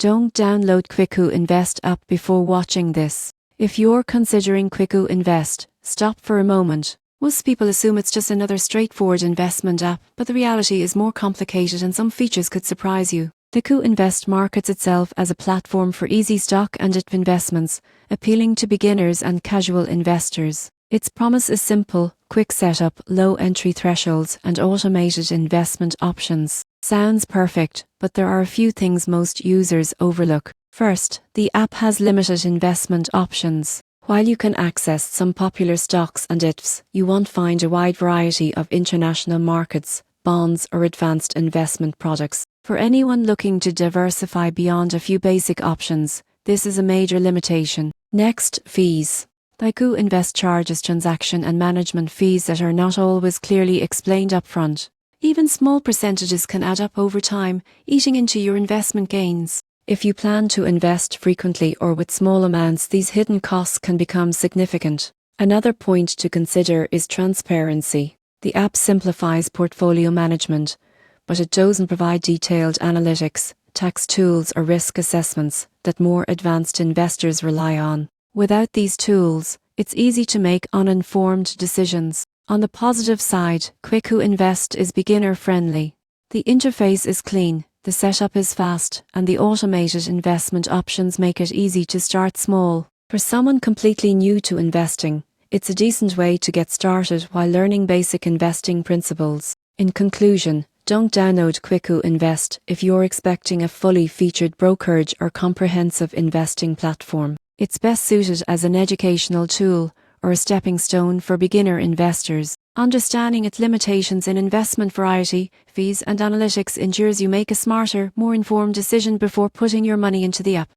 Don't download Kviku Invest app before watching this. If you're considering Kviku Invest, stop for a moment. Most people assume it's just another straightforward investment app, but the reality is more complicated and some features could surprise you. Kviku Invest markets itself as a platform for easy stock and ETF investments, appealing to beginners and casual investors. Its promise is simple, quick setup, low entry thresholds, and automated investment options. Sounds perfect, but there are a few things most users overlook. First, the app has limited investment options. While you can access some popular stocks and ETFs, you won't find a wide variety of international markets, bonds, or advanced investment products. For anyone looking to diversify beyond a few basic options, this is a major limitation. Next, fees. Kviku Invest charges transaction and management fees that are not always clearly explained upfront. Even small percentages can add up over time, eating into your investment gains. If you plan to invest frequently or with small amounts, these hidden costs can become significant. Another point to consider is transparency. The app simplifies portfolio management, but it doesn't provide detailed analytics, tax tools, or risk assessments that more advanced investors rely on. Without these tools, it's easy to make uninformed decisions. On the positive side, Kviku Invest is beginner-friendly. The interface is clean, the setup is fast, and the automated investment options make it easy to start small. For someone completely new to investing, it's a decent way to get started while learning basic investing principles. In conclusion, don't download Kviku Invest if you're expecting a fully featured brokerage or comprehensive investing platform. It's best suited as an educational tool or a stepping stone for beginner investors. Understanding its limitations in investment variety, fees, and analytics ensures you make a smarter, more informed decision before putting your money into the app.